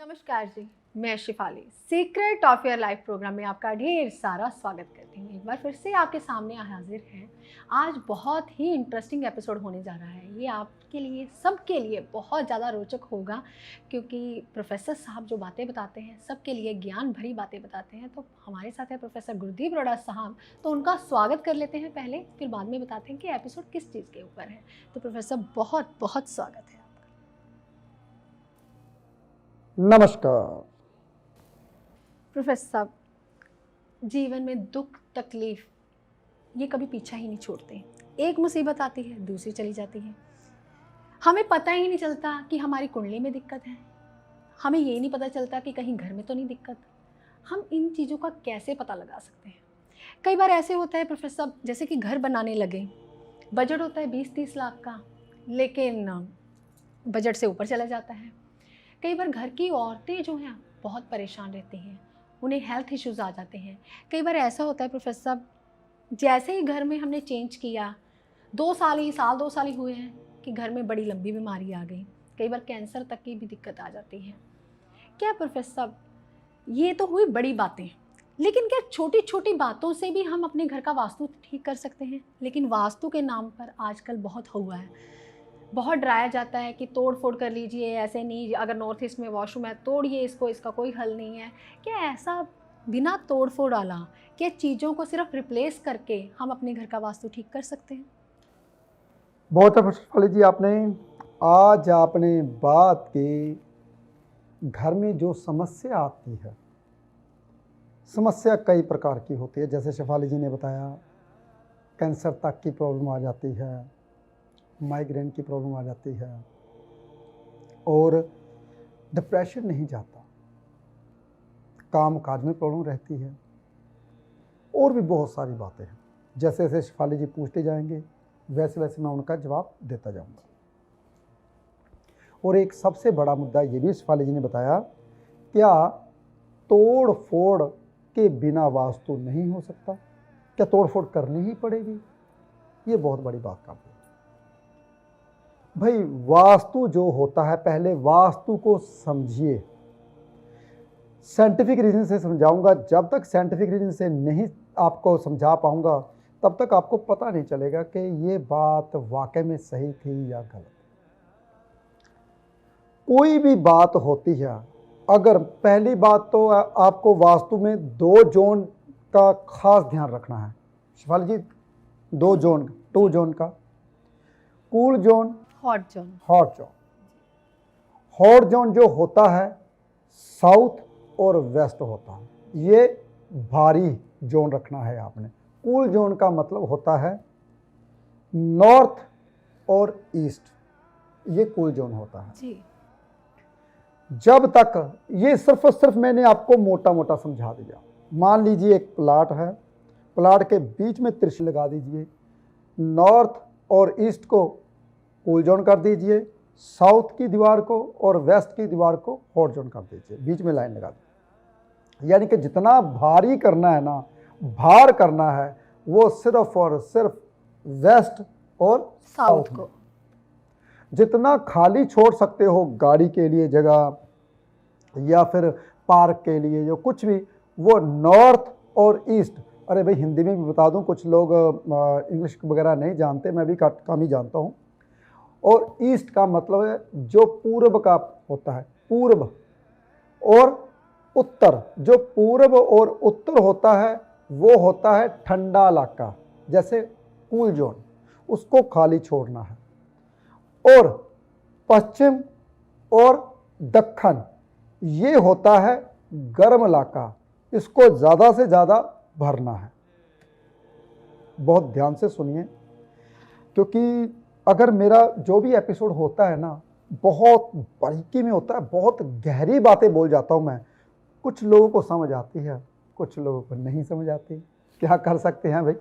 नमस्कार जी, मैं Shifali secret of your life programme में आपका ढेर सारा स्वागत करती हूँ। एक बार फिर से आपके सामने हाजिर हैं। आज बहुत ही इंटरेस्टिंग एपिसोड होने जा रहा है। ये आपके लिए, सबके लिए बहुत ज़्यादा रोचक होगा, क्योंकि प्रोफेसर साहब जो बातें बताते हैं, सबके लिए ज्ञान भरी बातें बताते हैं। तो हमारे साथ है प्रोफेसर गुरदीप रोड़ा साहब, तो उनका स्वागत कर लेते हैं पहले, फिर बाद में बताते हैं कि एपिसोड किस चीज़ के ऊपर है। तो प्रोफेसर, बहुत बहुत स्वागत है। नमस्कार। प्रोफेसर साहब, जीवन में दुख तकलीफ ये कभी पीछा ही नहीं छोड़ते। एक मुसीबत आती है, दूसरी चली जाती है। हमें पता ही नहीं चलता कि हमारी कुंडली में दिक्कत है। हमें ये नहीं पता चलता कि कहीं घर में तो नहीं दिक्कत। हम इन चीज़ों का कैसे पता लगा सकते हैं? कई बार ऐसे होता है प्रोफेसर साहब, जैसे कि घर बनाने लगे, बजट होता है 20-30 लाख का, लेकिन बजट से ऊपर चला जाता है। कई बार घर की औरतें जो हैं बहुत परेशान रहती हैं, उन्हें हेल्थ इश्यूज़ आ जाते हैं। कई बार ऐसा होता है प्रोफेसर साहब, जैसे ही घर में हमने चेंज किया, 2 साल ही हुए हैं कि घर में बड़ी लंबी बीमारी आ गई। कई बार कैंसर तक की भी दिक्कत आ जाती है। क्या प्रोफेसर साहब, ये तो हुई बड़ी बातें, लेकिन क्या छोटी छोटी बातों से भी हम अपने घर का वास्तु ठीक कर सकते हैं? लेकिन वास्तु के नाम पर आजकल बहुत हुआ है, बहुत डराया जाता है कि तोड़ फोड़ कर लीजिए, ऐसे नहीं, अगर नॉर्थ ईस्ट में वॉशरूम है तोड़िए इसको, इसका कोई हल नहीं है। क्या ऐसा बिना तोड़ फोड़ डाला, क्या चीज़ों को सिर्फ रिप्लेस करके हम अपने घर का वास्तु ठीक कर सकते हैं? बहुत अच्छा शिफाली जी, आपने बात की। घर में जो समस्या आती है, समस्या कई प्रकार की होती है। जैसे शिफाली जी ने बताया, कैंसर तक की प्रॉब्लम आ जाती है, माइग्रेन की प्रॉब्लम आ जाती है, और डिप्रेशन नहीं जाता, काम काज में प्रॉब्लम रहती है, और भी बहुत सारी बातें हैं। जैसे जैसे शिफाली जी पूछते जाएंगे, वैसे वैसे मैं उनका जवाब देता जाऊंगा। और एक सबसे बड़ा मुद्दा ये भी शिफाली जी ने बताया, क्या तोड़ फोड़ के बिना वास्तु नहीं हो सकता? क्या तोड़ फोड़ करनी ही पड़ेगी? ये बहुत बड़ी बात करते हैं भाई। वास्तु जो होता है, पहले वास्तु को समझिए। साइंटिफिक रीजन से समझाऊंगा। जब तक साइंटिफिक रीजन से नहीं आपको समझा पाऊंगा, तब तक आपको पता नहीं चलेगा कि ये बात वाकई में सही थी या गलत। कोई भी बात होती है, अगर पहली बात तो आपको वास्तु में 2 जोन का खास ध्यान रखना है शिफाली जी। 2 जोन, 2 जोन का, cool zone, hot zone. Hot zone. Hot zone जो होता है साउथ और वेस्ट होता है, ये भारी जोन रखना है आपने। कूल जोन का मतलब होता है नॉर्थ और ईस्ट, ये कूल जोन होता है जी। जब तक, ये सिर्फ और सिर्फ मैंने आपको मोटा मोटा समझा दिया। मान लीजिए एक प्लाट है, प्लाट के बीच में त्रिशूल लगा दीजिए, नॉर्थ और ईस्ट को कूल जोन कर दीजिए, साउथ की दीवार को और वेस्ट की दीवार को हॉट जोन कर दीजिए, बीच में लाइन लगा दीजिए। यानी कि जितना भारी करना है ना, भार करना है, वो सिर्फ और सिर्फ वेस्ट और साउथ को। जितना खाली छोड़ सकते हो गाड़ी के लिए जगह, या फिर पार्क के लिए, जो कुछ भी, वो नॉर्थ और ईस्ट। अरे भाई, हिंदी में भी बता दूं, कुछ लोग इंग्लिश वगैरह नहीं जानते, मैं भी कम ही जानता हूं। और ईस्ट का मतलब है जो पूर्व का होता है, पूर्व और उत्तर। जो पूर्व और उत्तर होता है वो होता है ठंडा इलाका, जैसे कूल जोन, उसको खाली छोड़ना है। और पश्चिम और दक्षिण, ये होता है गर्म इलाका, इसको ज़्यादा से ज़्यादा भरना है। बहुत ध्यान से सुनिए, क्योंकि अगर मेरा जो भी एपिसोड होता है ना, बहुत बारीकी में होता है, बहुत गहरी बातें बोल जाता हूँ मैं। कुछ लोगों को समझ आती है, कुछ लोगों को नहीं समझ आती। क्या कर सकते हैं भाई।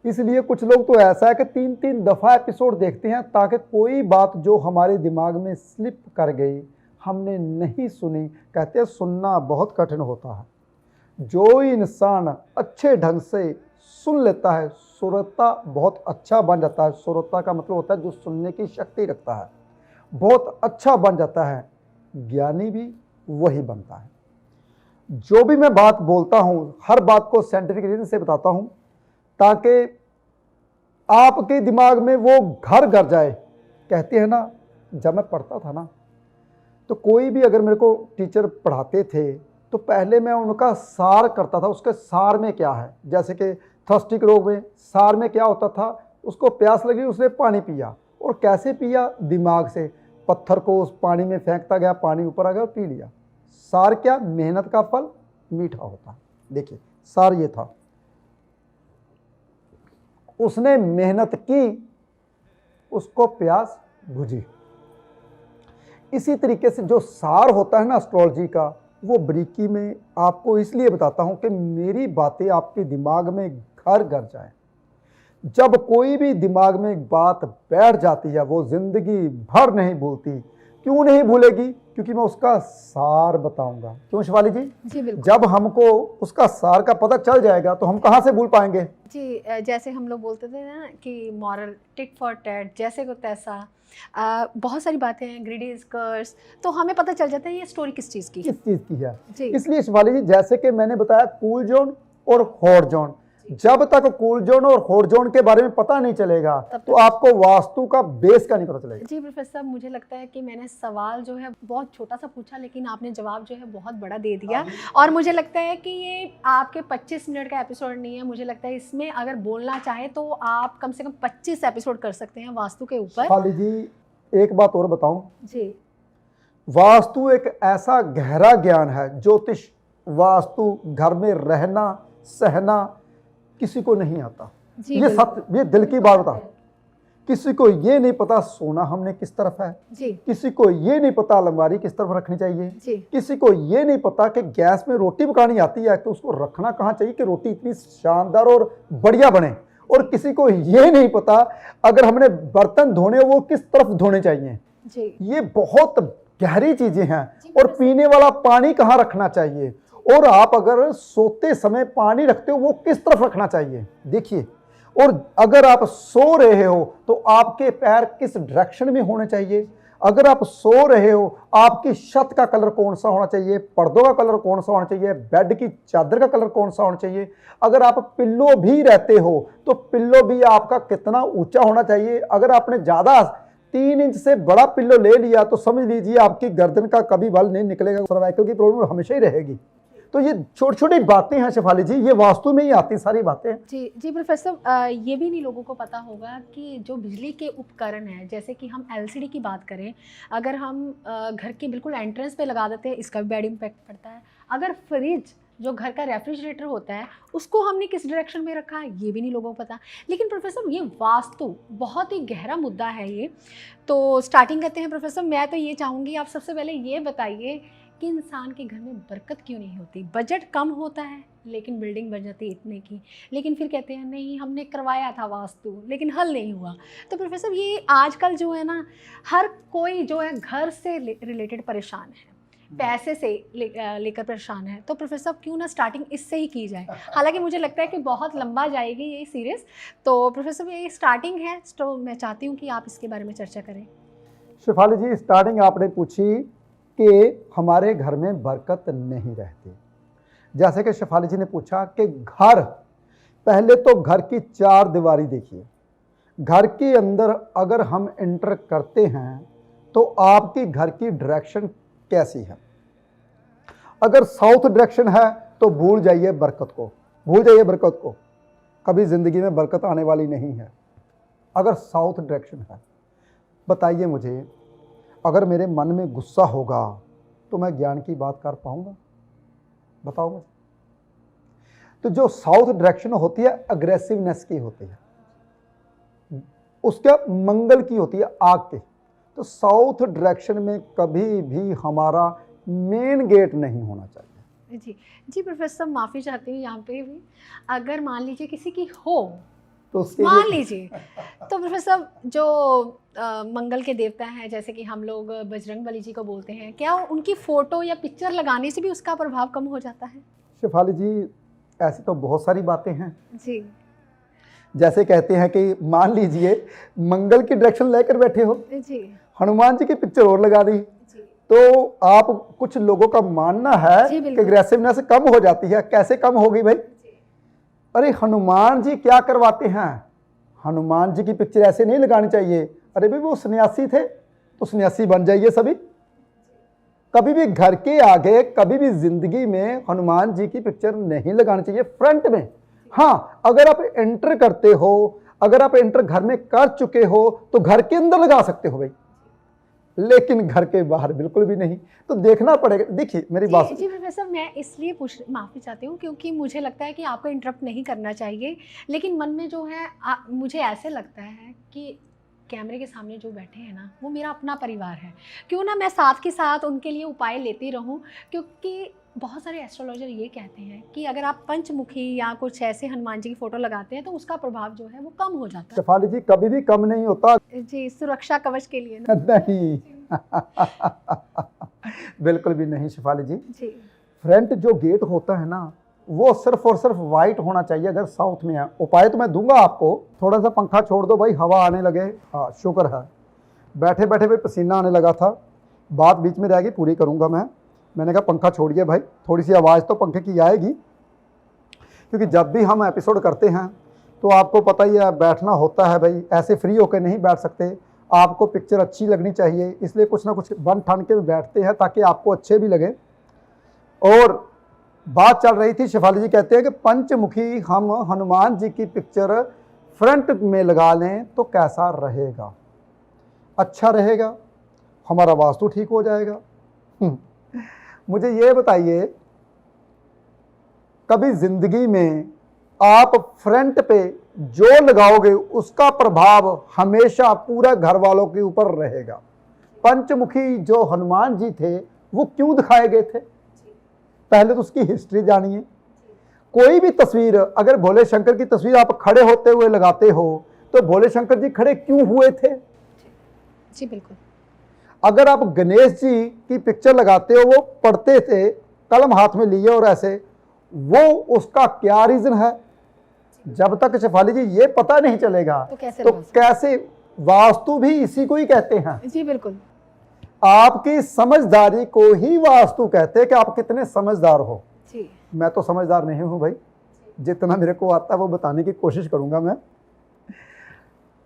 इसलिए कुछ लोग तो ऐसा है कि 3-3 दफ़ा एपिसोड देखते हैं, ताकि कोई बात जो हमारे दिमाग में स्लिप कर गई, हमने नहीं सुनी। कहते हैं सुनना बहुत कठिन होता है। जो इंसान अच्छे ढंग से सुन लेता है, श्रोता बहुत अच्छा बन जाता है। श्रोता का मतलब होता है जो सुनने की शक्ति रखता है, बहुत अच्छा बन जाता है। ज्ञानी भी वही बनता है। जो भी मैं बात बोलता हूँ हर बात को साइंटिफिक रीजन से बताता हूँ ताकि आपके दिमाग में वो घर कर जाए। कहते हैं ना, जब मैं पढ़ता था ना तो कोई भी अगर मेरे को टीचर पढ़ाते थे तो पहले मैं उनका सार करता था, उसके सार में क्या है। जैसे कि थर्स्टिक रोग में सार में क्या होता था, उसको प्यास लगी उसने पानी पिया, और कैसे पिया, दिमाग से पत्थर को उस पानी में फेंकता गया, पानी ऊपर आ गया और पी लिया। सार क्या, मेहनत का फल मीठा होता है। देखिए सार ये था, उसने मेहनत की, उसको प्यास बुझी। इसी तरीके से जो सार होता है ना एस्ट्रोलॉजी का, वो बारीकी में आपको इसलिए बताता हूं कि मेरी बातें आपके दिमाग में घर कर जाए। जब कोई भी दिमाग में एक बात बैठ जाती है वो जिंदगी भर नहीं भूलती। क्यों नहीं भूलेगी? क्योंकि मैं उसका सार बताऊंगा। क्यों शिवाली जी? जी बिल्कुल। जब हमको उसका सार का पता चल जाएगा तो हम कहाँ से भूल पाएंगे? जी जैसे हम लोग बोलते थे ना कि मॉरल टिट फॉर टैट, जैसे को तैसा, बहुत सारी बातें हैं, ग्रीडी इज कर्स, तो हमें पता चल जाता है ये स्टोरी किस चीज़ की है। किस चीज़ की है। जी इसलिए शिवाली जी, जैसे कि मैंने बताया कूल जोन और हॉट जोन, जब तक कूल जोन और हॉट जोन के बारे में पता नहीं चलेगा तो आपको वास्तु का बेस का नहीं पता चलेगा। जी प्रोफेसर साहब, मुझे लगता है कि मैंने सवाल जो है बहुत छोटा सा पूछा, लेकिन आपने जवाब जो है बहुत बड़ा दे दिया। और मुझे लगता है कि ये आपके 25 मिनट का एपिसोड नहीं है, मुझे लगता है इसमें अगर बोलना चाहे तो आप कम से कम 25 एपिसोड कर सकते हैं वास्तु के ऊपर। शिवाली जी, एक बात और बताऊं, जी वास्तु एक ऐसा गहरा ज्ञान है, ज्योतिष वास्तु घर में रहना सहना किसी को नहीं आता। जी ये सत्य, ये दिल की बात बता। किसी को ये नहीं पता सोना हमने किस तरफ है, जी किसी को ये नहीं पता अलमारी किस तरफ रखनी चाहिए, जी किसी को ये नहीं पता कि गैस में रोटी पकानी आती है तो उसको रखना कहाँ चाहिए कि रोटी इतनी शानदार और बढ़िया बने, और किसी को ये नहीं पता अगर हमने बर्तन धोने वो किस तरफ धोने चाहिए। जी ये बहुत गहरी चीजें हैं। और पीने वाला पानी कहाँ रखना चाहिए, और आप अगर सोते समय पानी रखते हो वो किस तरफ रखना चाहिए। देखिए, और अगर आप सो रहे हो तो आपके पैर किस डायरेक्शन में होने चाहिए। अगर आप सो रहे हो आपकी छत का कलर कौन सा होना चाहिए, पर्दों का कलर कौन सा होना चाहिए, बेड की चादर का कलर कौन सा होना चाहिए। अगर आप पिल्लो भी रहते हो तो पिल्लो भी आपका कितना ऊंचा होना चाहिए। अगर आपने ज़्यादा 3 इंच से बड़ा पिल्लो ले लिया तो समझ लीजिए आपकी गर्दन का कभी बल नहीं निकलेगा, सर्वाइकल की प्रॉब्लम हमेशा ही रहेगी। तो ये छोटी छोटी बातें हैं शिफाली जी, ये वास्तु में ही आती सारी बातें। जी जी प्रोफेसर, ये भी नहीं लोगों को पता होगा कि जो बिजली के उपकरण हैं, जैसे कि हम एलसीडी की बात करें, अगर हम घर के बिल्कुल एंट्रेंस पे लगा देते हैं इसका भी बैड इम्पैक्ट पड़ता है। अगर फ्रिज, जो घर का रेफ्रिजरेटर होता है, उसको हमने किस डायरेक्शन में रखा है ये भी नहीं लोगों को पता। लेकिन प्रोफेसर ये वास्तु बहुत ही गहरा मुद्दा है ये। तो स्टार्टिंग करते हैं प्रोफेसर। मैं तो ये चाहूँगी आप सबसे पहले ये बताइए कि इंसान के घर में बरकत क्यों नहीं होती। बजट कम होता है लेकिन बिल्डिंग बन जाती है इतने की, लेकिन फिर कहते हैं नहीं हमने करवाया था वास्तु लेकिन हल नहीं हुआ। तो प्रोफेसर ये आजकल जो है ना, हर कोई जो है घर से रिलेटेड परेशान है, पैसे से लेकर परेशान है। तो प्रोफेसर क्यों ना स्टार्टिंग इससे ही की जाए। हालांकि मुझे लगता है कि बहुत लंबा जाएगी ये सीरीज़। तो प्रोफेसर ये स्टार्टिंग है, तो मैं चाहती हूँ कि आप इसके बारे में चर्चा करें। शिफाली जी, स्टार्टिंग आपने पूछी कि हमारे घर में बरकत नहीं रहती। जैसे कि शिफाली जी ने पूछा कि घर, पहले तो घर की 4 दीवारी देखिए। घर के अंदर अगर हम एंटर करते हैं तो आपकी घर की डायरेक्शन कैसी है। अगर साउथ डायरेक्शन है तो भूल जाइए बरकत को, भूल जाइए बरकत को, कभी ज़िंदगी में बरकत आने वाली नहीं है। अगर साउथ डायरेक्शन है, बताइए मुझे, अगर मेरे मन में गुस्सा होगा तो मैं ज्ञान की बात कर पाऊंगा? बताओ मुझे। तो जो साउथ डायरेक्शन होती है अग्रेसिवनेस की होती है, उसका मंगल की होती है, आग की। तो साउथ डायरेक्शन में कभी भी हमारा मेन गेट नहीं होना चाहिए। जी जी प्रोफेसर, माफ़ी चाहती हूँ यहाँ पे भी। अगर मान लीजिए किसी की हो तो मान लीजिए, तो प्रोफेसर जो मंगल के देवता हैं, जैसे कि हम लोग बजरंगबली जी को बोलते हैं, क्या उनकी फ़ोटो या पिक्चर लगाने से भी उसका प्रभाव कम हो जाता है? शिफाली जी, ऐसी तो बहुत सारी बातें हैं जी। जैसे कहते हैं कि मान लीजिए मंगल की डायरेक्शन लेकर बैठे हो, जी हनुमान जी की पिक्चर और लगा दी, तो आप कुछ लोगों का मानना है जी, कि बिल्कुल। एग्रेसिवनेस कम हो जाती है। कैसे कम होगी भाई? अरे हनुमान जी क्या करवाते हैं? हनुमान जी की पिक्चर ऐसे नहीं लगानी चाहिए। अरे भाई वो सन्यासी थे तो सन्यासी बन जाइए सभी। कभी भी घर के आगे, कभी भी जिंदगी में हनुमान जी की पिक्चर नहीं लगानी चाहिए फ्रंट में। हाँ, अगर आप एंटर करते हो, अगर आप एंटर घर में कर चुके हो तो घर के अंदर लगा सकते हो भाई, लेकिन घर के बाहर बिल्कुल भी नहीं। तो देखना पड़ेगा। देखिए मेरी बात जी प्रोफेसर, मैं इसलिए माफ़ी चाहती हूँ क्योंकि मुझे लगता है कि आपको इंटरप्ट नहीं करना चाहिए, लेकिन मन में जो है मुझे ऐसे लगता है कि कैमरे के सामने जो बैठे हैं ना, वो मेरा अपना परिवार है। क्यों ना मैं साथ के साथ उनके लिए उपाय लेती रहूँ, क्योंकि बहुत सारे एस्ट्रोलॉजर ये कहते हैं कि अगर आप पंचमुखी या कुछ ऐसे हनुमान जी की फ़ोटो लगाते हैं तो उसका प्रभाव जो है वो कम हो जाता शेफाली जी कभी भी कम नहीं होता। है। जी, सुरक्षा कवच के लिए ना। नहीं बिल्कुल भी नहीं शेफाली जी। जी, फ्रंट जो गेट होता है ना, वो सिर्फ और सिर्फ वाइट होना चाहिए अगर साउथ में है। उपाय तो मैं दूंगा आपको, थोड़ा सा पंखा छोड़ दो भाई, हवा आने लगे। हाँ शुक्र है। बैठे बैठे भाई पसीना आने लगा था, बात बीच में रह गई, पूरी करूंगा मैंने कहा पंखा छोड़िए भाई, थोड़ी सी आवाज़ तो पंखे की आएगी, क्योंकि जब भी हम एपिसोड करते हैं तो आपको पता ही है बैठना होता है भाई, ऐसे फ्री होकर नहीं बैठ सकते। आपको पिक्चर अच्छी लगनी चाहिए, इसलिए कुछ ना कुछ बन ठन के बैठते हैं ताकि आपको अच्छे भी लगे। और बात चल रही थी, शेफाली जी कहते हैं कि पंचमुखी हम हनुमान जी की पिक्चर फ्रंट में लगा लें तो कैसा रहेगा? अच्छा रहेगा, हमारा वास्तु ठीक हो जाएगा। मुझे ये बताइए, कभी जिंदगी में आप फ्रंट पे जो लगाओगे उसका प्रभाव हमेशा पूरा घर वालों के ऊपर रहेगा। पंचमुखी जो हनुमान जी थे वो क्यों दिखाए गए थे? पहले तो उसकी हिस्ट्री जानिए। कोई भी तस्वीर, अगर भोले शंकर की तस्वीर आप खड़े होते हुए लगाते हो तो भोले शंकर जी खड़े क्यों हुए थे? जी बिल्कुल। अगर आप गणेश जी की पिक्चर लगाते हो, वो पढ़ते थे कलम हाथ में लिए और ऐसे, वो उसका क्या रीजन है? जब तक शेफाली जी ये पता नहीं चलेगा तो कैसे? वास्तु भी इसी को ही कहते हैं। जी बिल्कुल। आपकी समझदारी को ही वास्तु कहते हैं कि आप कितने समझदार हो। जी। मैं तो समझदार नहीं हूं भाई, जितना मेरे को आता है वो बताने की कोशिश करूंगा मैं।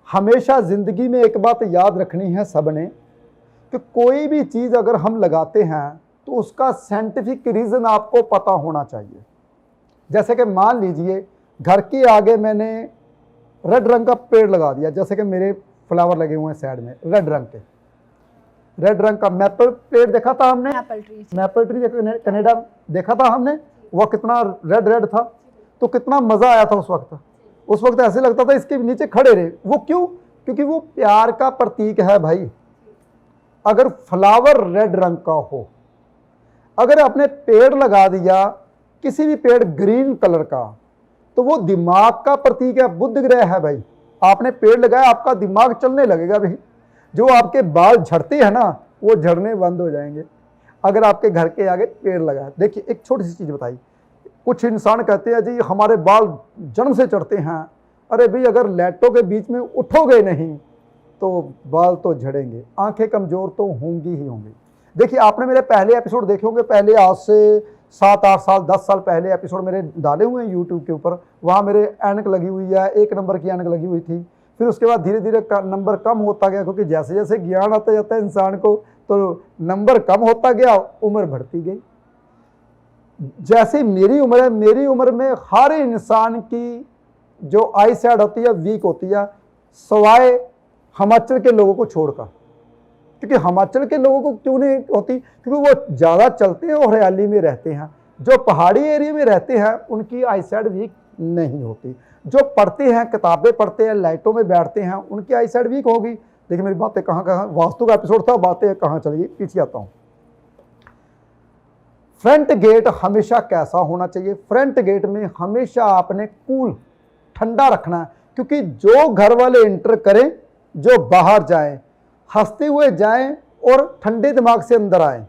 हमेशा जिंदगी में एक बात याद रखनी है सबने, कि कोई भी चीज अगर हम लगाते हैं तो उसका साइंटिफिक रीजन आपको पता होना चाहिए। जैसे कि मान लीजिए घर के आगे मैंने रेड रंग का पेड़ लगा दिया, जैसे कि मेरे फ्लावर लगे हुए हैं साइड में रेड रंग के, रेड रंग का मैपल पेड़ देखा था हमने, मैपल ट्री कनाडा देखा था हमने, वह कितना रेड रेड था, तो कितना मजा आया था उस वक्त ऐसे लगता था इसके नीचे खड़े रहे। वो क्यों? क्योंकि वो प्यार का प्रतीक है भाई। अगर फ्लावर रेड रंग का हो, अगर आपने पेड़ लगा दिया किसी भी पेड़ ग्रीन कलर का, तो वो दिमाग का प्रतीक है, बुध ग्रह है भाई। आपने पेड़ लगाया, आपका दिमाग चलने लगेगा भाई। जो आपके बाल झड़ते हैं ना, वो झड़ने बंद हो जाएंगे अगर आपके घर के आगे पेड़ लगा। देखिए एक छोटी सी चीज बताई, कुछ इंसान कहते हैं जी हमारे बाल जन्म से चढ़ते हैं। अरे भाई अगर लाइटों के बीच में उठोगे नहीं तो बाल तो झड़ेंगे, आंखें कमजोर तो होंगी ही होंगी। देखिए आपने मेरे पहले एपिसोड देखे होंगे, पहले आज से 7-8 साल 10 साल पहले एपिसोड मेरे डाले हुए हैं यूट्यूब के ऊपर। वहाँ मेरे ऐनक लगी हुई है, 1 नंबर की ऐनक लगी हुई थी। फिर उसके बाद धीरे धीरे नंबर कम होता गया, क्योंकि जैसे जैसे ज्ञान आता जाता है इंसान को तो नंबर कम होता गया, उम्र बढ़ती गई। जैसे मेरी उम्र है, मेरी उम्र में हर इंसान की जो आई साइड होती है वीक होती है, सवाए हिमाचल के लोगों को छोड़कर। क्योंकि हिमाचल के लोगों को क्यों नहीं होती? क्योंकि वो ज़्यादा चलते हैं और हरियाली में रहते हैं। जो पहाड़ी एरिया में रहते हैं उनकी आई साइड वीक नहीं होती। जो पढ़ते हैं, किताबें पढ़ते हैं, लाइटों में बैठते हैं, उनकी आई साइड वीक होगी। देखिए मेरी बातें कहाँ वास्तु का एपिसोड था, बातें कहाँ चली गई, पीछे आता हूँ। फ्रंट गेट हमेशा कैसा होना चाहिए? फ्रंट गेट में हमेशा आपने कूल, ठंडा रखना है, क्योंकि जो घर वाले इंटर करें, जो बाहर जाएं, हंसते हुए जाएं और ठंडे दिमाग से अंदर आएं।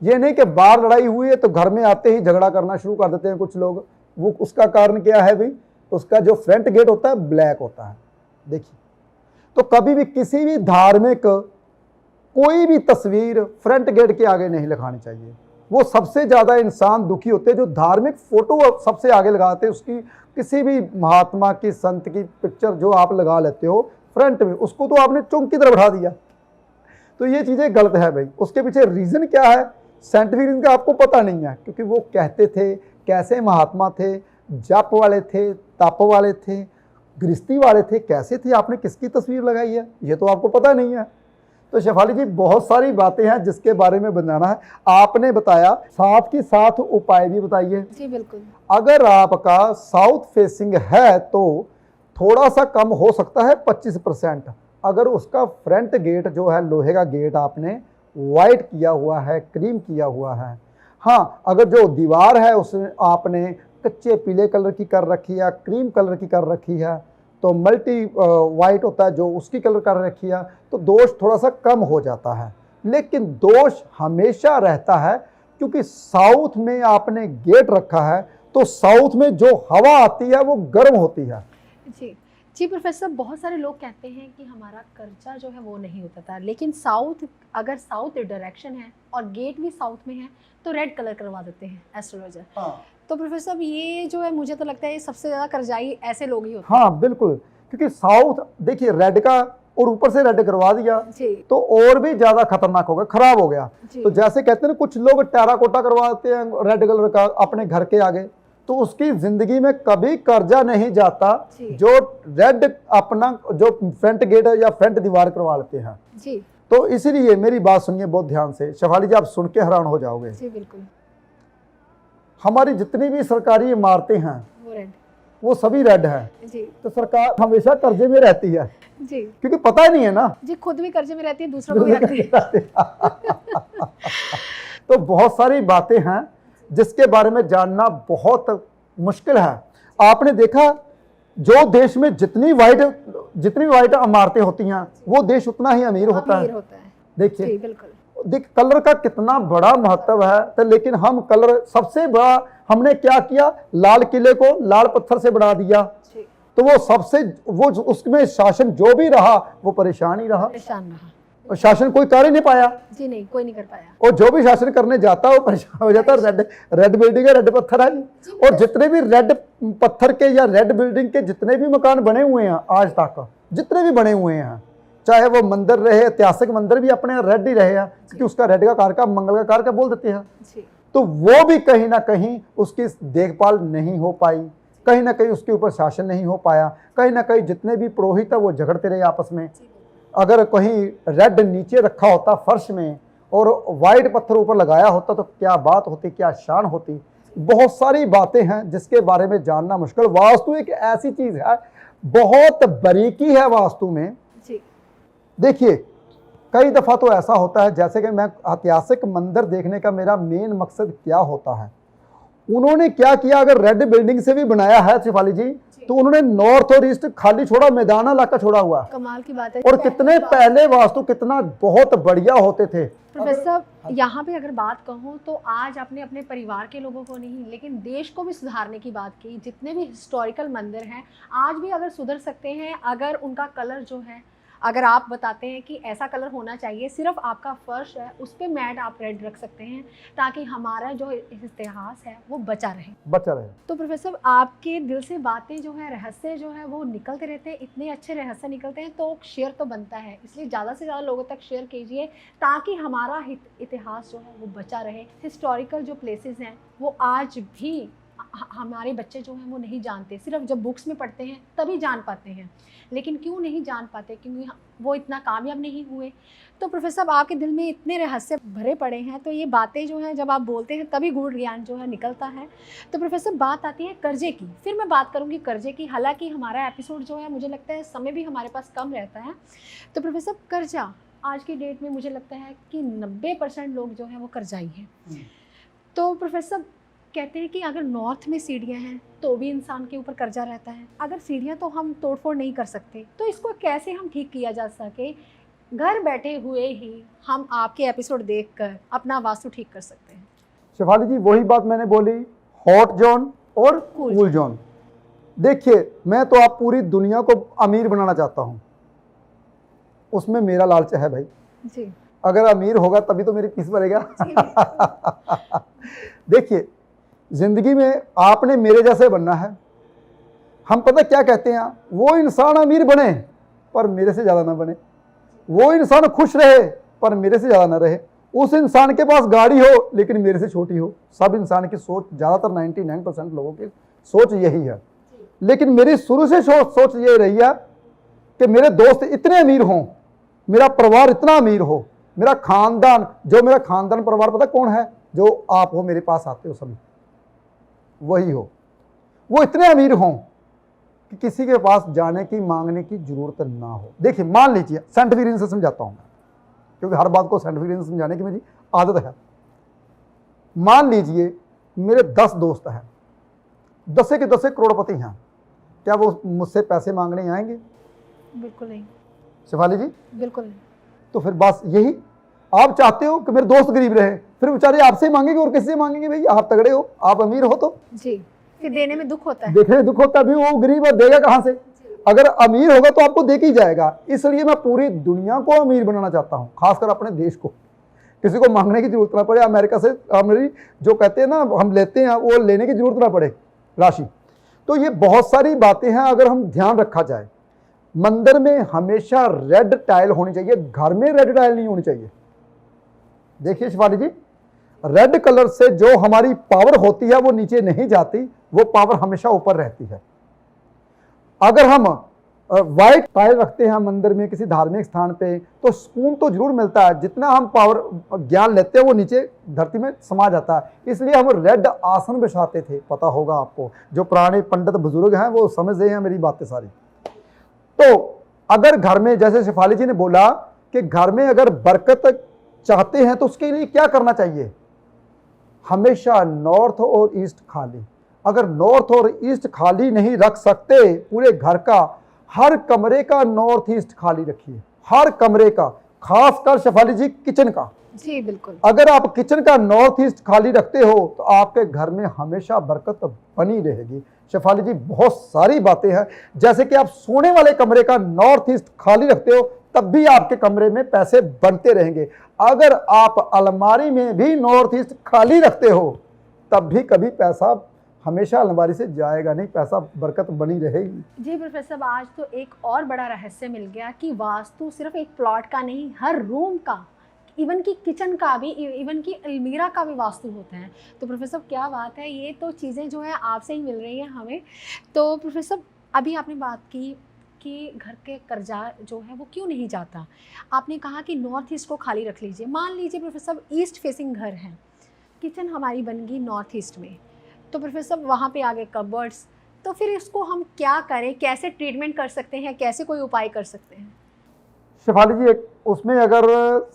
ये नहीं कि बाहर लड़ाई हुई है तो घर में आते ही झगड़ा करना शुरू कर देते हैं कुछ लोग। वो उसका कारण क्या है भाई? उसका जो फ्रंट गेट होता है ब्लैक होता है। देखिए, तो कभी भी किसी भी धार्मिक कोई भी तस्वीर फ्रंट गेट के आगे नहीं लगानी चाहिए। वो सबसे ज़्यादा इंसान दुखी होते हैं जो धार्मिक फोटो सबसे आगे लगाते हैं। उसकी किसी भी महात्मा की, संत की पिक्चर जो आप लगा लेते हो फ्रंट में, उसको तो आपने चौंक की तरह बैठा दिया। तो ये चीज़ें गलत है भाई। उसके पीछे रीज़न क्या है, साइंटिफिक रीज़न का आपको पता नहीं है, क्योंकि वो कहते थे कैसे महात्मा थे, जप वाले थे, तप वाले थे, गृहस्थी वाले थे, कैसे थे, आपने किसकी तस्वीर लगाई है, ये तो आपको पता नहीं है। तो शेफाली जी बहुत सारी बातें हैं जिसके बारे में बताना है। आपने बताया, साथ के साथ उपाय भी बताइए। जी बिल्कुल। अगर आपका साउथ फेसिंग है तो थोड़ा सा कम हो सकता है 25%। अगर उसका फ्रंट गेट जो है, लोहे का गेट आपने वाइट किया हुआ है, क्रीम किया हुआ है। हाँ, अगर जो दीवार है उसमें आपने कच्चे पीले कलर की कर रखी है, क्रीम कलर की कर रखी है, तो मल्टी वाइट होता है जो, उसकी कलर कर रखी है, तो दोष थोड़ा सा कम हो जाता है। लेकिन दोष हमेशा रहता है, क्योंकि साउथ में आपने गेट रखा है तो साउथ में जो हवा आती है वो गर्म होती है। जी जी प्रोफेसर, बहुत सारे लोग कहते हैं कि हमारा कर्जा जो है वो नहीं होता था, लेकिन साउथ, अगर साउथ डायरेक्शन है और गेट भी साउथ में है तो रेड कलर करवा देते हैं एस्ट्रोलॉजर। तो प्रोफेसर ये जो है, मुझे तो लगता है ये सबसे ज़्यादा कर्जाई ऐसे लोग ही होते हैं। हाँ बिल्कुल, क्योंकि साउथ देखिए रेड का, और ऊपर से रेड करवा दिया जी। तो और भी ज्यादा खतरनाक हो गया, खराब हो गया। तो जैसे कहते हैं कुछ लोग टेराकोटा करवाते हैं रेड कलर का अपने घर के आगे, तो उसकी जिंदगी में कभी कर्जा नहीं जाता जो रेड अपना जो फ्रंट गेट है या फ्रंट दीवार करवा लेते हैं जी। तो इसीलिए मेरी बात सुनिए बहुत ध्यान से शेफाली जी, आप सुन के हैरान हो जाओगे। जी बिल्कुल। हमारी जितनी भी सरकारी इमारतें हैं वो रेड, वो सभी रेड है। जी। तो सरकार हमेशा कर्जे में रहती है जी, क्योंकि पता ही नहीं है ना जी, खुद भी कर्जे में रहती है, दूसरों को भी रखती है। तो बहुत सारी बातें हैं जिसके बारे में जानना बहुत मुश्किल है। आपने देखा, जो देश में जितनी वाइट इमारतें होती हैं वो देश उतना ही अमीर होता है। देखिए, देख कलर का कितना बड़ा महत्व है। तो लेकिन हम कलर सबसे बड़ा हमने क्या किया, लाल किले को लाल पत्थर से बना दिया, तो वो सबसे वो उसमें शासन जो भी रहा वो परेशान ही रहा, और शासन कोई कर ही नहीं पाया। जी नहीं, कोई नहीं कर पाया। और जो भी शासन करने जाता है वो परेशान हो जाता है। रेड बिल्डिंग है, रेड पत्थर है। और जितने भी रेड पत्थर के या रेड बिल्डिंग के जितने भी मकान बने हुए हैं आज तक, जितने भी बने हुए हैं, चाहे वो मंदिर रहे, ऐतिहासिक मंदिर भी अपने रेड ही रहे हैं, क्योंकि उसका रेड का कार का, मंगल का कार का बोल देते हैं। तो वो भी कहीं ना कहीं उसकी देखभाल नहीं हो पाई, कहीं ना कहीं उसके ऊपर शासन नहीं हो पाया, कहीं ना कहीं जितने भी पुरोहित है वो झगड़ते रहे आपस में। अगर कहीं रेड नीचे रखा होता फर्श में और वाइट पत्थर ऊपर लगाया होता तो क्या बात होती, क्या शान होती। बहुत सारी बातें हैं जिसके बारे में जानना मुश्किल। वास्तु एक ऐसी चीज है, बहुत बारीकी है वास्तु में। देखिए, कई दफा तो ऐसा होता है, जैसे कि मैं ऐतिहासिक मंदिर देखने का मेरा मेन मकसद क्या होता है, उन्होंने क्या किया, अगर रेड बिल्डिंग से भी बनाया है शेफाली जी, तो उन्होंने नॉर्थ और ईस्ट खाली छोड़ा, मैदान इलाका छोड़ा हुआ। कमाल की बात है। और कितने पहले वास्तु कितना बहुत बढ़िया होते थे। प्रोफेसर, यहाँ पे अगर बात कहूँ तो आज आपने अपने परिवार के लोगों को नहीं, लेकिन देश को भी सुधारने की बात की। जितने भी हिस्टोरिकल मंदिर हैं आज भी अगर सुधर सकते हैं, अगर उनका कलर जो है, अगर आप बताते हैं कि ऐसा कलर होना चाहिए, सिर्फ आपका फर्श है उस पर मैट आप रेड रख सकते हैं, ताकि हमारा जो इतिहास है वो बचा रहे। तो प्रोफेसर, आपके दिल से बातें जो है, रहस्य जो है वो निकलते रहते हैं, इतने अच्छे रहस्य निकलते हैं, तो शेयर तो बनता है, इसलिए ज़्यादा से ज़्यादा लोगों तक शेयर कीजिए ताकि हमारा इतिहास जो है वो बचा रहे। हिस्टोरिकल जो प्लेसेस हैं वो आज भी हमारे बच्चे जो हैं वो नहीं जानते, सिर्फ जब बुक्स में पढ़ते हैं तभी जान पाते हैं। लेकिन क्यों नहीं जान पाते? क्योंकि वो इतना कामयाब नहीं हुए। तो प्रोफेसर, आपके दिल में इतने रहस्य भरे पड़े हैं, तो ये बातें जो हैं जब आप बोलते हैं तभी गूढ़ ज्ञान जो है निकलता है। तो प्रोफेसर, बात आती है कर्जे की, फिर मैं बात करूँगी कर्जे की। हालांकि हमारा एपिसोड जो है, मुझे लगता है समय भी हमारे पास कम रहता है। तो प्रोफेसर, कर्जा आज की डेट में मुझे लगता है कि 90% लोग जो हैं वो कर्जाई हैं। तो प्रोफेसर, कहते हैं कि अगर नॉर्थ में सीढ़ियाँ हैं तो भी इंसान के ऊपर कर्जा रहता है। अगर सीढ़ियाँ तो हम तोड़फोड़ नहीं कर सकते, तो इसको कैसे हम ठीक किया जा सके? घर बैठे हुए ही हम आपके एपिसोड देखकर अपना वास्तु ठीक कर सकते हैं। शेफाली जी, वही बात मैंने बोली, हॉट जोन और कूल जोन। देखिए, मैं तो आप पूरी दुनिया को अमीर बनाना चाहता हूँ, उसमें मेरा लालच है भाई जी। अगर अमीर होगा तभी तो मेरी फीस भरेगा। जी, बिल्कुल। देखिए, जिंदगी में आपने मेरे जैसे बनना है। हम पता क्या कहते हैं, वो इंसान अमीर बने पर मेरे से ज़्यादा ना बने, वो इंसान खुश रहे पर मेरे से ज़्यादा ना रहे, उस इंसान के पास गाड़ी हो लेकिन मेरे से छोटी हो। सब इंसान की सोच, ज़्यादातर 99% लोगों की सोच यही है। लेकिन मेरी शुरू से सोच ये रही है कि मेरे दोस्त इतने अमीर हों, मेरा परिवार इतना अमीर हो, मेरा खानदान, जो मेरा खानदान परिवार पता कौन है, जो आप हो, मेरे पास आते हो सभी, वही हो, वो इतने अमीर हों कि किसी के पास जाने की, मांगने की जरूरत ना हो। देखिए, मान लीजिए, साइंटिफिक से समझाता हूं मैं, क्योंकि हर बात को साइंटिफिक समझाने की मेरी आदत है। मान लीजिए मेरे 10 दोस्त हैं, 10 के 10 करोड़पति हैं, क्या वो मुझसे पैसे मांगने आएंगे? बिल्कुल नहीं। शिफाली जी, बिल्कुल नहीं। तो फिर बस यही आप चाहते हो कि मेरे दोस्त गरीब रहे, फिर बेचारे आपसे मांगेंगे और किससे मांगेंगे? भाई आप तगड़े हो, आप अमीर हो तो जी, फिर देने में दुख होता है। देखने में दुख होता है, भी वो गरीब है, देगा कहां से? अगर अमीर होगा तो आपको दे के ही जाएगा। इसलिए मैं पूरी दुनिया को अमीर बनाना चाहता हूं, खासकर अपने देश को। किसी को मांगने की जरूरत ना पड़े, अमेरिका से हमारी जो कहते हैं ना हम लेते हैं, वो लेने की जरूरत ना पड़े राशि। तो ये बहुत सारी बातें हैं, अगर हम ध्यान रखा जाए। मंदिर में हमेशा रेड टाइल होनी चाहिए, घर में रेड टाइल नहीं होनी चाहिए। देखिए शिवाली जी, रेड कलर से जो हमारी पावर होती है वो नीचे नहीं जाती, वो पावर हमेशा ऊपर रहती है। अगर हम व्हाइट टाइल रखते हैं मंदिर में, किसी धार्मिक स्थान पे, तो सुकून तो जरूर मिलता है, जितना हम पावर ज्ञान लेते हैं वो नीचे धरती में समा जाता है। इसलिए हम रेड आसन बिछाते थे, पता होगा आपको, जो पुराने पंडित बुजुर्ग हैं वो समझ रहे हैं मेरी बातें सारी। तो अगर घर में, जैसे शेफाली जी ने बोला कि घर में अगर बरकत चाहते हैं तो उसके लिए क्या करना चाहिए? हमेशा नॉर्थ और ईस्ट खाली। अगर नॉर्थ और ईस्ट खाली नहीं रख सकते पूरे घर का, हर कमरे का नॉर्थ ईस्ट खाली रखिए, हर कमरे का, खासकर शेफाली जी किचन का। जी बिल्कुल। अगर आप किचन का नॉर्थ ईस्ट खाली रखते हो तो आपके घर में हमेशा बरकत बनी रहेगी। शेफाली जी, बहुत सारी बातें हैं, जैसे कि आप सोने वाले कमरे का नॉर्थ ईस्ट खाली रखते हो तब भी आपके कमरे में पैसे बनते रहेंगे। अगर आप अलमारी में भी नॉर्थ ईस्ट खाली रखते हो तब भी कभी पैसा हमेशा अलमारी से जाएगा नहीं, पैसा बरकत बनी रहेगी। जी प्रोफेसर साहब, आज तो एक और बड़ा रहस्य मिल गया कि वास्तु सिर्फ एक प्लॉट का नहीं, हर रूम का, इवन की किचन का भी, इवन की अलमीरा का भी वास्तु होता है। तो प्रोफेसर साहब क्या बात है, ये तो चीज़ें जो है आपसे ही मिल रही हैं हमें। तो प्रोफेसर साहब, अभी आपने बात की कि घर के कर्जा जो है वो क्यों नहीं जाता। आपने कहा कि नॉर्थ ईस्ट को खाली रख लीजिए। मान लीजिए प्रोफेसर साहब ईस्ट फेसिंग घर है, किचन हमारी बन गई नॉर्थ ईस्ट में, तो प्रोफेसर साहब वहाँ पे आ गए कबर्ड्स, तो फिर इसको हम क्या करें, कैसे ट्रीटमेंट कर सकते हैं, कैसे कोई उपाय कर सकते हैं? शेफाली जी, उसमें अगर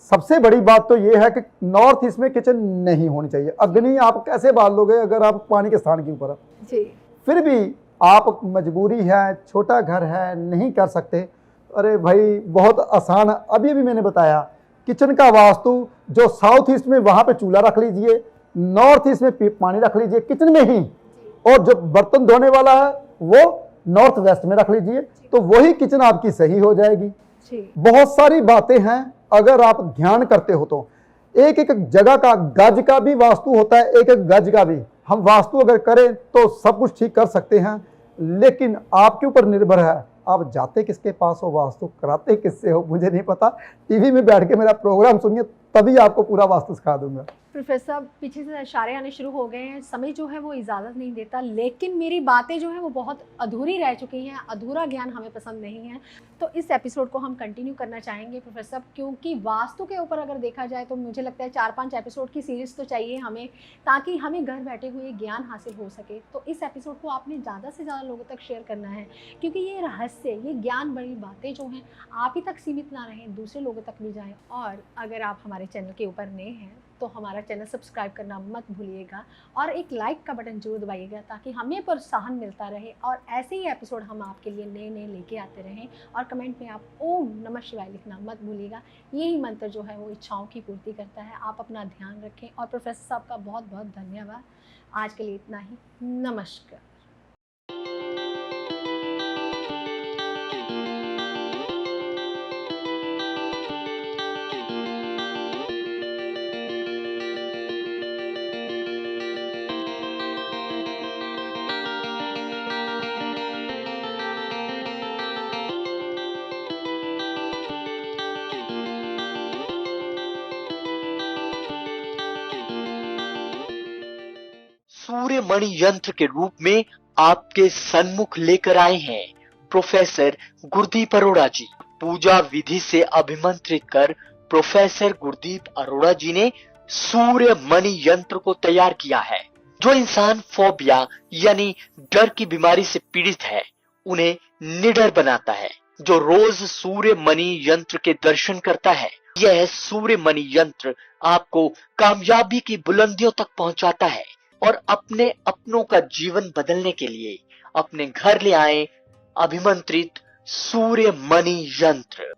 सबसे बड़ी बात तो ये है कि नॉर्थ ईस्ट में किचन नहीं होनी चाहिए। अग्नि आप कैसे बाल लोगे अगर आप पानी के स्थान के ऊपर है? जी। फिर भी आप मजबूरी है, छोटा घर है, नहीं कर सकते, अरे भाई बहुत आसान है। अभी अभी मैंने बताया, किचन का वास्तु जो साउथ ईस्ट में वहाँ पे चूल्हा रख लीजिए, नॉर्थ ईस्ट में पानी रख लीजिए किचन में ही, और जो बर्तन धोने वाला है वो नॉर्थ वेस्ट में रख लीजिए, तो वही किचन आपकी सही हो जाएगी। बहुत सारी बातें हैं, अगर आप ध्यान करते हो तो। एक एक जगह का, गज का भी वास्तु होता है, एक एक गज का भी। हम वास्तु अगर करें तो सब कुछ ठीक कर सकते हैं, लेकिन आपके ऊपर निर्भर है आप जाते किसके पास हो, वास्तु कराते किससे हो। मुझे नहीं पता, टीवी में बैठ के मेरा प्रोग्राम सुनिए, तभी आपको पूरा वास्तु सिखा दूंगा। प्रोफेसर साहब पीछे से इशारे आने शुरू हो गए हैं, समय जो है वो इजाज़त नहीं देता, लेकिन मेरी बातें जो है वो बहुत अधूरी रह चुकी हैं, अधूरा ज्ञान हमें पसंद नहीं है। तो इस एपिसोड को हम कंटिन्यू करना चाहेंगे प्रोफेसर साहब, क्योंकि वास्तु के ऊपर अगर देखा जाए तो मुझे लगता है 4-5 एपिसोड की सीरीज़ तो चाहिए हमें, ताकि हमें घर बैठे हुए ज्ञान हासिल हो सके। तो इस एपिसोड को आपने ज़्यादा से ज़्यादा लोगों तक शेयर करना है, क्योंकि ये रहस्य, ये ज्ञान बड़ी बातें जो हैं आप ही तक सीमित ना रहें, दूसरे लोगों तक भी जाएँ। और अगर आप हमारे चैनल के ऊपर नए हैं तो हमारा चैनल सब्सक्राइब करना मत भूलिएगा, और एक लाइक का बटन जरूर दबाइएगा, ताकि हमें प्रोत्साहन मिलता रहे और ऐसे ही एपिसोड हम आपके लिए नए नए लेके आते रहें। और कमेंट में आप ओम नमः शिवाय लिखना मत भूलिएगा, यही मंत्र जो है वो इच्छाओं की पूर्ति करता है। आप अपना ध्यान रखें, और प्रोफेसर साहब का बहुत बहुत धन्यवाद। आज के लिए इतना ही, नमस्कार। सूर्य मणि यंत्र के रूप में आपके सन्मुख लेकर आए हैं प्रोफेसर गुरदीप अरोड़ा जी। पूजा विधि से अभिमंत्रित कर प्रोफेसर गुरदीप अरोड़ा जी ने सूर्य मणि यंत्र को तैयार किया है। जो इंसान फोबिया यानी डर की बीमारी से पीड़ित है, उन्हें निडर बनाता है। जो रोज सूर्य मणि यंत्र के दर्शन करता है, यह सूर्य मणि यंत्र आपको कामयाबी की बुलंदियों तक पहुंचाता है। और अपने अपनों का जीवन बदलने के लिए अपने घर ले आए अभिमंत्रित सूर्य मणि यंत्र।